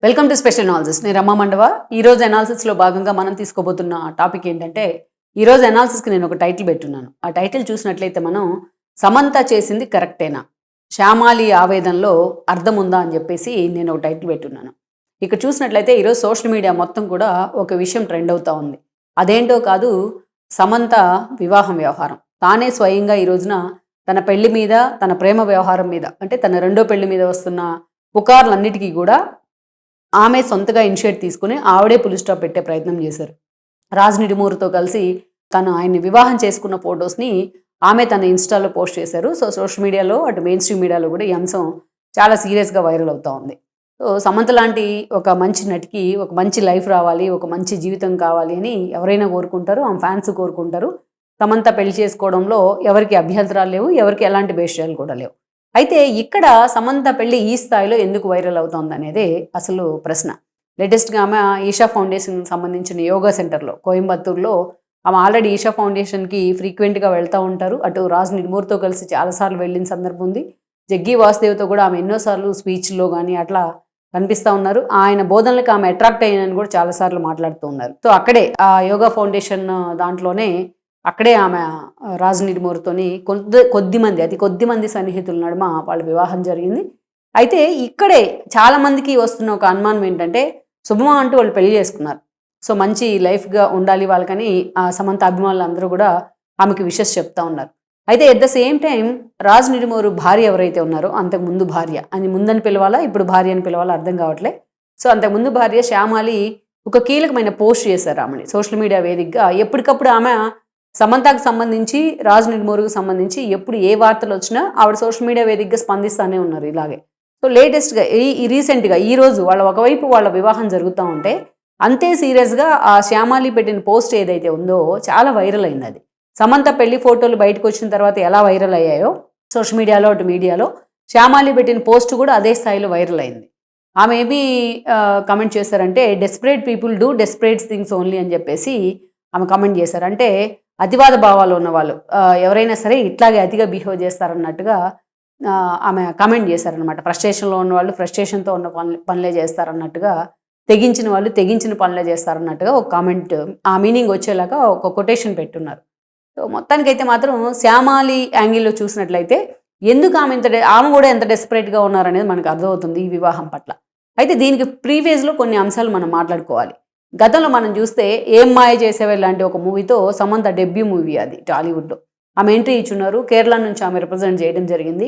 Welcome to special analysis. నేను రమ్మా మండవ. ఈరోజు అనాలిసిస్లో భాగంగా మనం తీసుకోబోతున్న టాపిక్ ఏంటంటే, ఈరోజు అనాలిసిస్కి నేను ఒక టైటిల్ పెట్టున్నాను. ఆ టైటిల్ చూసినట్లయితే మనం సమంత చేసింది కరెక్టేనా, శ్యామాలి ఆవేదనలో అర్థం ఉందా అని చెప్పేసి నేను ఒక టైటిల్ పెట్టున్నాను. ఇక్కడ చూసినట్లయితే ఈరోజు సోషల్ మీడియా మొత్తం కూడా ఒక విషయం ట్రెండ్ అవుతూ ఉంది. అదేంటో కాదు, సమంత వివాహం వ్యవహారం. తానే స్వయంగా ఈ రోజున తన పెళ్లి మీద, తన ప్రేమ వ్యవహారం మీద, అంటే తన రెండో పెళ్లి మీద వస్తున్న పుకార్లన్నిటికీ కూడా ఆమె సొంతగా ఇనిషియేట్ తీసుకుని ఆవిడే పులి స్టాప్ పెట్టే ప్రయత్నం చేశారు. రాజ్ నిడుమూరుతో కలిసి తను ఆయన్ని వివాహం చేసుకున్న ఫొటోస్ని ఆమె తన ఇన్స్టాలో పోస్ట్ చేశారు. సో సోషల్ మీడియాలో, అటు మెయిన్ స్ట్రీమ్ మీడియాలో కూడా ఈ అంశం చాలా సీరియస్గా వైరల్ అవుతూ ఉంది. సో సమంత లాంటి ఒక మంచి నటికి ఒక మంచి లైఫ్ రావాలి, ఒక మంచి జీవితం కావాలి అని ఎవరైనా కోరుకుంటారు, ఆమె ఫ్యాన్స్ కోరుకుంటారు. సమంత పెళ్లి చేసుకోవడంలో ఎవరికి అభ్యంతరాలు లేవు, ఎవరికి ఎలాంటి విషయాలు కూడా లేవు. అయితే ఇక్కడ సమంత పెళ్లి ఈ స్థాయిలో ఎందుకు వైరల్ అవుతోంది అనేది అసలు ప్రశ్న. లేటెస్ట్గా ఆమె ఈషా ఫౌండేషన్ సంబంధించిన యోగా సెంటర్లో కోయంబత్తూరులో ఆమె ఆల్రెడీ ఈషా ఫౌండేషన్కి ఫ్రీక్వెంట్గా వెళ్తూ ఉంటారు. అటు రాజ్ నిడుమూర్తో కలిసి చాలాసార్లు వెళ్ళిన సందర్భం ఉంది. జగ్గి వాసుదేవ్తో కూడా ఆమె ఎన్నోసార్లు స్పీచ్లో కానీ అట్లా కనిపిస్తూ ఉన్నారు. ఆయన బోధనలకు ఆమె అట్రాక్ట్ అయ్యానని కూడా చాలాసార్లు మాట్లాడుతూ ఉన్నారు. సో అక్కడే ఆ యోగా ఫౌండేషన్ దాంట్లోనే అక్కడే ఆమె రాజ్ నిడుమూరుతోని కొద్ది మంది సన్నిహితుల నడుమ వాళ్ళ వివాహం జరిగింది. అయితే ఇక్కడే చాలామందికి వస్తున్న ఒక అనుమానం ఏంటంటే, శుభమా అంటూ వాళ్ళు పెళ్లి చేసుకున్నారు. సో మంచి లైఫ్గా ఉండాలి వాళ్ళకని ఆ సమంత అభిమానులు అందరూ కూడా ఆమెకి విషెస్ చెప్తా ఉన్నారు. అయితే at the same time Raj Nidumoru భార్య ఎవరైతే ఉన్నారో, అంతకుముందు భార్య అని ముందని పిలవాలా, ఇప్పుడు భార్య అని పిలవాలా అర్థం కావట్లే. సో అంతకుముందు భార్య శ్యామాలి ఒక కీలకమైన పోస్ట్ చేశారు ఆమెని సోషల్ మీడియా వేదికగా. ఎప్పటికప్పుడు ఆమె సమంతకు సంబంధించి, రాజ్ నిడుమూరుకు సంబంధించి ఎప్పుడు ఏ వార్తలు వచ్చినా ఆవిడ సోషల్ మీడియా వేదికగా స్పందిస్తూనే ఉన్నారు ఇలాగే. సో లేటెస్ట్గా రీసెంట్గా ఈరోజు ఒకవైపు వాళ్ళ వివాహం జరుగుతూ ఉంటే, అంతే సీరియస్గా ఆ శ్యామాలి పెట్టిన పోస్ట్ ఏదైతే ఉందో చాలా వైరల్ అయింది. అది సమంత పెళ్లి ఫోటోలు బయటకు వచ్చిన తర్వాత ఎలా వైరల్ అయ్యాయో సోషల్ మీడియాలో, అటు మీడియాలో శ్యామాలి పెట్టిన పోస్ట్ కూడా అదే స్థాయిలో వైరల్ అయింది. ఆమె ఏమి కమెంట్ చేశారంటే, desperate people do desperate things only అని చెప్పేసి ఆమె కమెంట్ చేశారు. అంటే అతివాద భావాలు ఉన్నవాళ్ళు ఎవరైనా సరే ఇట్లాగే అతిగా బిహేవ్ చేస్తారన్నట్టుగా ఆమె కామెంట్ చేశారనమాట. ఫ్రస్ట్రేషన్లో ఉన్నవాళ్ళు ఫ్రస్ట్రేషన్తో ఉన్న పనులే చేస్తారన్నట్టుగా, తెగించిన వాళ్ళు తెగించిన పనులే చేస్తారన్నట్టుగా ఒక కామెంట్, ఆ మీనింగ్ వచ్చేలాగా ఒక కొటేషన్ పెట్టున్నారు. సో మొత్తానికైతే మాత్రం శ్యామాలి యాంగిల్లో చూసినట్లయితే ఎందుకు ఆమె కూడా ఎంత డెస్పరేట్గా ఉన్నారనేది మనకు అర్థమవుతుంది ఈ వివాహం పట్ల. అయితే దీనికి ప్రీవియస్లో కొన్ని అంశాలు మనం మాట్లాడుకోవాలి. గతంలో మనం చూస్తే ఏం మాయ చేసేవే లాంటి ఒక మూవీతో సమంత డెబ్యూ మూవీ అది టాలీవుడ్లో ఆమె ఎంట్రీ ఇచ్చున్నారు. కేరళ నుంచి ఆమె రిప్రజెంట్ చేయడం జరిగింది.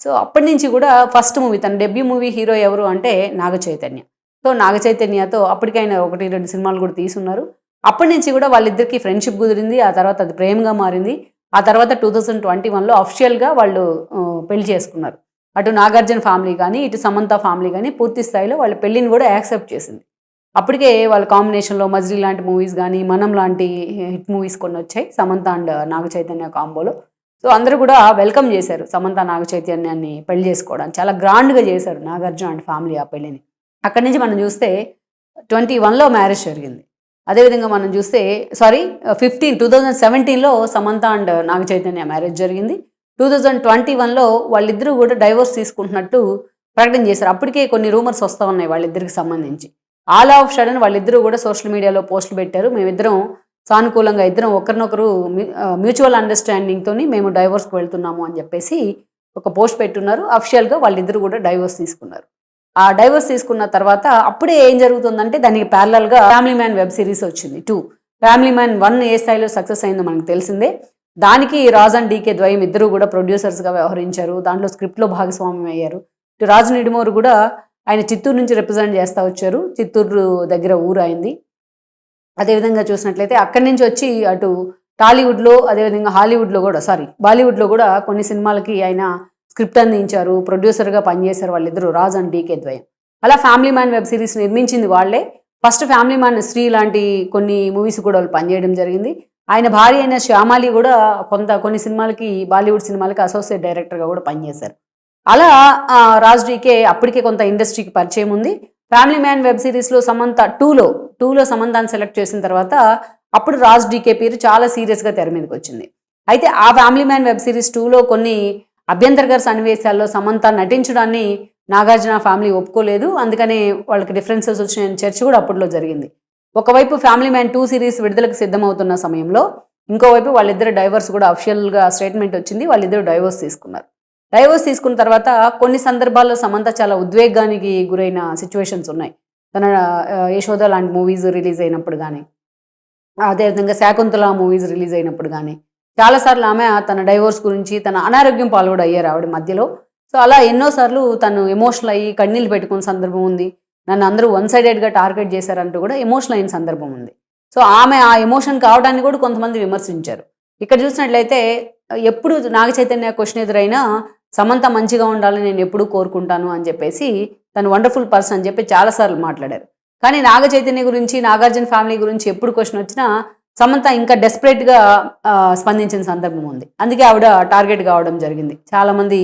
సో అప్పటి నుంచి కూడా ఫస్ట్ మూవీ, తన డెబ్యూ మూవీ హీరో ఎవరు అంటే నాగ చైతన్య. సో నాగ చైతన్యతో అప్పటికైనా 1-2 సినిమాలు కూడా తీసున్నారు. అప్పటి నుంచి కూడా వాళ్ళిద్దరికీ ఫ్రెండ్షిప్ కుదిరింది. ఆ తర్వాత అది ప్రేమగా మారింది. ఆ తర్వాత 2021లో అఫిషియల్గా వాళ్ళు పెళ్లి చేసుకున్నారు. అటు నాగార్జున ఫ్యామిలీ కానీ, ఇటు సమంత ఫ్యామిలీ కానీ పూర్తి స్థాయిలో వాళ్ళ పెళ్లిని కూడా యాక్సెప్ట్ చేసింది. అప్పటికే వాళ్ళ కాంబినేషన్లో మజిలీ లాంటి మూవీస్ కానీ, మనం లాంటి హిట్ మూవీస్ కొన్ని వచ్చాయి సమంత అండ్ నాగ చైతన్య కాంబోలో. సో అందరూ కూడా వెల్కమ్ చేశారు సమంత నాగ చైతన్యాన్ని పెళ్లి చేసుకోవడానికి. చాలా గ్రాండ్గా చేశారు నాగార్జున అండ్ ఫ్యామిలీ ఆ పెళ్లిని. అక్కడి నుంచి మనం చూస్తే 2021లో మ్యారేజ్ జరిగింది. అదేవిధంగా మనం చూస్తే 2017లో సమంత అండ్ నాగ చైతన్య మ్యారేజ్ జరిగింది. 2021లో వాళ్ళిద్దరూ కూడా డైవోర్స్ తీసుకుంటున్నట్టు ప్రకటన చేశారు. అప్పటికే కొన్ని రూమర్స్ వస్తూ ఉన్నాయి వాళ్ళిద్దరికి సంబంధించి. ఆల్ ఆఫ్ సడన్ వాళ్ళిద్దరూ కూడా సోషల్ మీడియాలో పోస్టులు పెట్టారు. మేమిద్దరం సానుకూలంగా ఇద్దరం ఒకరినొకరు మ్యూచువల్ అండర్స్టాండింగ్తోని మేము డైవోర్స్కి వెళ్తున్నాము అని చెప్పేసి ఒక పోస్ట్ పెట్టున్నారు. అఫిషియల్గా వాళ్ళిద్దరూ కూడా డైవోర్స్ తీసుకున్నారు. ఆ డైవోర్స్ తీసుకున్న తర్వాత అప్పుడే ఏం జరుగుతుందంటే, దానికి ప్యారలల్గా ఫ్యామిలీ మ్యాన్ వెబ్ సిరీస్ వచ్చింది 2. ఫ్యామిలీ మ్యాన్ 1 ఏ స్థాయిలో సక్సెస్ అయిందో మనకు తెలిసిందే. దానికి రాజ్ అండ్ డీకే ద్వయం ఇద్దరు కూడా ప్రొడ్యూసర్స్గా వ్యవహరించారు. దాంట్లో స్క్రిప్ట్లో భాగస్వామ్యం అయ్యారు. రాజ్ నిడుమూరు కూడా ఆయన చిత్తూరు నుంచి రిప్రజెంట్ చేస్తూ వచ్చారు. చిత్తూరు దగ్గర ఊరు అయింది. అదేవిధంగా చూసినట్లయితే అక్కడి నుంచి వచ్చి అటు టాలీవుడ్లో, అదేవిధంగా బాలీవుడ్లో కూడా కొన్ని సినిమాలకి ఆయన స్క్రిప్ట్ అందించారు, ప్రొడ్యూసర్గా పనిచేశారు వాళ్ళిద్దరూ, రాజ్ అండ్ డీకే ద్వయం. అలా ఫ్యామిలీ మ్యాన్ వెబ్ సిరీస్ నిర్మించింది వాళ్ళే. ఫస్ట్ ఫ్యామిలీ మ్యాన్ స్త్రీ లాంటి కొన్ని మూవీస్ కూడా వాళ్ళు పనిచేయడం జరిగింది. ఆయన భార్య అయిన శ్యామాలి కూడా కొన్ని సినిమాలకి, బాలీవుడ్ సినిమాలకి అసోసియేట్ డైరెక్టర్గా కూడా పనిచేశారు. అలా రాజ్ డీకే అప్పటికే కొంత ఇండస్ట్రీకి పరిచయం ఉంది. ఫ్యామిలీ మ్యాన్ వెబ్ సిరీస్లో సమంత 2లో సమంతాన్ని సెలెక్ట్ చేసిన తర్వాత అప్పుడు రాజ్ డీకే పేరు చాలా సీరియస్గా తెర మీదకి వచ్చింది. అయితే ఆ ఫ్యామిలీ మ్యాన్ వెబ్ సిరీస్ 2లో కొన్ని అభ్యంతరకర సన్నివేశాల్లో సమంత నటించడాన్ని నాగార్జున ఫ్యామిలీ ఒప్పుకోలేదు, అందుకనే వాళ్ళకి డిఫరెన్సెస్ వచ్చినాయని చర్చ కూడా అప్పట్లో జరిగింది. ఒకవైపు ఫ్యామిలీ మ్యాన్ 2 సిరీస్ విడుదలకు సిద్ధమవుతున్న సమయంలో ఇంకోవైపు వాళ్ళిద్దరు డైవర్స్ కూడా అఫిషియల్గా స్టేట్మెంట్ వచ్చింది, వాళ్ళిద్దరు డైవర్స్ తీసుకున్నారు. డైవర్స్ తీసుకున్న తర్వాత కొన్ని సందర్భాల్లో సమంత చాలా ఉద్వేగానికి గురైన సిచ్యువేషన్స్ ఉన్నాయి. తన యశోద లాంటి మూవీస్ రిలీజ్ అయినప్పుడు కానీ, అదేవిధంగా శాకుంతల మూవీస్ రిలీజ్ అయినప్పుడు కానీ చాలాసార్లు ఆమె తన డైవోర్స్ గురించి, తన అనారోగ్యం పాలు కూడా అయ్యారు ఆవిడ మధ్యలో. సో అలా ఎన్నోసార్లు తను ఎమోషనల్ అయ్యి కన్నీళ్ళు పెట్టుకున్న సందర్భం ఉంది. నన్ను అందరూ వన్ సైడెడ్గా టార్గెట్ చేశారంటూ కూడా ఎమోషనల్ అయిన సందర్భం ఉంది. సో ఆమె ఆ ఎమోషన్ కావడాన్ని కూడా కొంతమంది విమర్శించారు. ఇక్కడ చూసినట్లయితే ఎప్పుడు నాగ చైతన్య క్వశ్చన్ ఎదురైనా సమంత మంచిగా ఉండాలని నేను ఎప్పుడూ కోరుకుంటాను అని చెప్పేసి, తను వండర్ఫుల్ పర్సన్ అని చెప్పి చాలాసార్లు మాట్లాడారు. కానీ నాగ చైతన్య గురించి, నాగార్జున ఫ్యామిలీ గురించి ఎప్పుడు క్వశ్చన్ వచ్చినా సమంత ఇంకా డెస్పరేట్గా స్పందించిన సందర్భం ఉంది. అందుకే ఆవిడ టార్గెట్ కావడం జరిగింది చాలామంది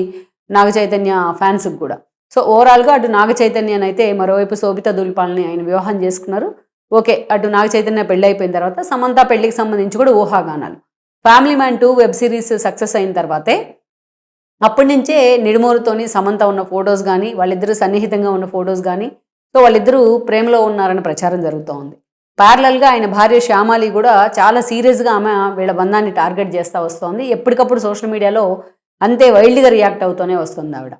నాగ చైతన్య ఫ్యాన్స్కి కూడా. సో ఓవరాల్గా అటు నాగ చైతన్యనైతే, మరోవైపు శోభితా దూలిపాలని ఆయన వివాహం చేసుకున్నారు. ఓకే, అటు నాగ చైతన్య పెళ్ళి అయిపోయిన తర్వాత సమంత పెళ్లికి సంబంధించి కూడా ఊహాగానాలు. Family man 2 web series success అయిన తర్వాతే అప్పటి నుంచే నిడుమోరుతోని సమంత ఉన్న ఫొటోస్ కానీ, వాళ్ళిద్దరూ సన్నిహితంగా ఉన్న ఫొటోస్ కానీ, సో వాళ్ళిద్దరూ ప్రేమలో ఉన్నారని ప్రచారం జరుగుతూ ఉంది. ప్యారలల్గా ఆయన భార్య శ్యామాలి కూడా చాలా సీరియస్గా ఆమె వీళ్ళ బంధాన్ని టార్గెట్ చేస్తూ వస్తోంది. ఎప్పటికప్పుడు సోషల్ మీడియాలో అంతే వైల్డ్గా రియాక్ట్ అవుతూనే వస్తుంది ఆవిడ.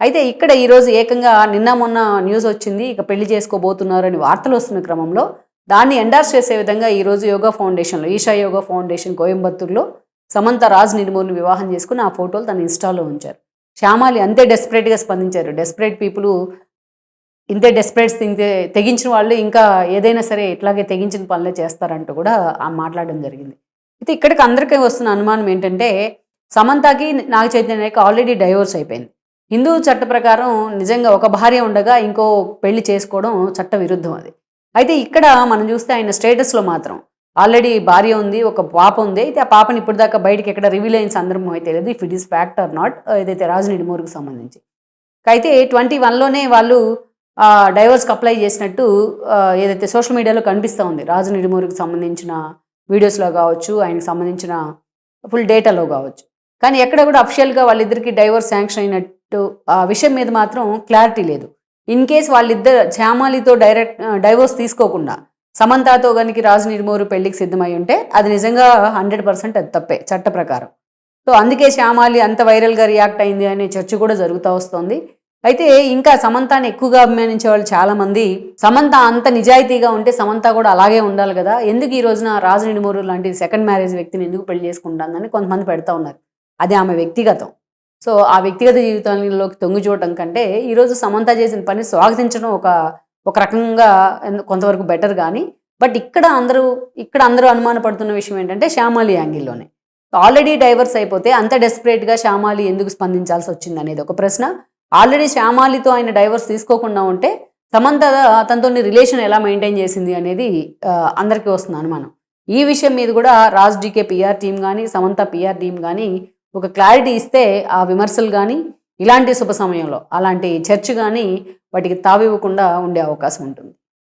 అయితే ఇక్కడ ఈరోజు ఏకంగా నిన్న మొన్న న్యూస్ వచ్చింది, ఇక పెళ్లి చేసుకోబోతున్నారు అని వార్తలు వస్తున్న క్రమంలో దాన్ని ఎండార్స్ చేసే విధంగా ఈరోజు యోగా ఫౌండేషన్లో, ఈషా యోగా ఫౌండేషన్ కోయంబత్తూరులో సమంత రాజ్ నిడుమూరుని వివాహం చేసుకుని ఆ ఫోటోలు తన ఇన్స్టాలో ఉంచారు. శ్యామాలి అంతే డెస్పరేట్గా స్పందించారు. డెస్పరేట్ పీపుల్ ఇంతే డెస్పరేట్స్ తెగించిన వాళ్ళు ఇంకా ఏదైనా సరే ఇట్లాగే తెగించిన పనులే చేస్తారంటూ కూడా ఆ మాట్లాడడం జరిగింది. అయితే ఇక్కడికి అందరికీ వస్తున్న అనుమానం ఏంటంటే, సమంతకి నాగ చైతన్యకి ఆల్రెడీ డైవోర్స్ అయిపోయింది. హిందూ చట్ట ప్రకారం నిజంగా ఒక భార్య ఉండగా ఇంకో పెళ్లి చేసుకోవడం చట్ట విరుద్ధం అది. అయితే ఇక్కడ మనం చూస్తే ఆయన స్టేటస్లో మాత్రం ఆల్రెడీ భార్య ఉంది, ఒక పాప ఉంది. అయితే ఆ పాపని ఇప్పుడు దాకా బయటకి ఎక్కడ రివీల్ అయిన సందర్భం అయితే లేదు, if it is fact are not, ఏదైతే రాజు నిడుమూరుకు సంబంధించి. అయితే 21లోనే వాళ్ళు డైవర్స్కి అప్లై చేసినట్టు ఏదైతే సోషల్ మీడియాలో కనిపిస్తూ ఉంది, రాజు నిడుమూరుకి సంబంధించిన వీడియోస్లో కావచ్చు, ఆయనకు సంబంధించిన ఫుల్ డేటాలో కావచ్చు. కానీ ఎక్కడ కూడా అఫిషియల్గా వాళ్ళిద్దరికి డైవర్స్ శాంక్షన్ అయినట్టు ఆ విషయం మీద మాత్రం క్లారిటీ లేదు. ఇన్ కేస్ వాళ్ళిద్దరు శ్యామాలితో డైవోర్స్ తీసుకోకుండా సమంతతో కనుక రాజు నిడుమూరు పెళ్లికి సిద్ధమై ఉంటే అది నిజంగా 100% అది తప్పే చట్ట ప్రకారం. సో అందుకే శ్యామాలి అంత వైరల్గా రియాక్ట్ అయింది అనే చర్చ కూడా జరుగుతూ వస్తుంది. అయితే ఇంకా సమంతాన్ని ఎక్కువగా అభిమానించే వాళ్ళు చాలామంది, సమంత అంత నిజాయితీగా ఉంటే సమంత కూడా అలాగే ఉండాలి కదా, ఎందుకు ఈ రోజున రాజు నిడుమూరు లాంటి సెకండ్ మ్యారేజ్ వ్యక్తిని ఎందుకు పెళ్లి చేసుకుంటుందని కొంతమంది పెడతా ఉన్నారు. అది ఆమె వ్యక్తిగతం. సో ఆ వ్యక్తిగత జీవితంలోకి తొంగి చూడటం కంటే ఈరోజు సమంత చేసిన పని స్వాగతించడం ఒక రకంగా కొంతవరకు బెటర్. కానీ బట్ ఇక్కడ అందరూ అనుమానపడుతున్న విషయం ఏంటంటే శ్యామాలి యాంగిల్లోనే. ఆల్రెడీ డైవర్స్ అయిపోతే అంత డెస్పరేట్గా శ్యామాలి ఎందుకు స్పందించాల్సి వచ్చింది అనేది ఒక ప్రశ్న. ఆల్రెడీ శ్యామాలితో ఆయన డైవర్స్ తీసుకోకుండా ఉంటే సమంత అతనితో రిలేషన్ ఎలా మెయింటైన్ చేసింది అనేది అందరికీ వస్తుంది అనుమానం. ఈ విషయం మీద కూడా రాజ్ డీకే పిఆర్ టీం కానీ, సమంత పిఆర్ టీం కానీ ఒక క్లారిటీ ఇస్తే ఆ విమర్శలు కానీ, ఇలాంటి శుభ సమయంలో అలాంటి చర్చ కానీ వాటికి తావివ్వకుండా ఉండే అవకాశం ఉంటుంది.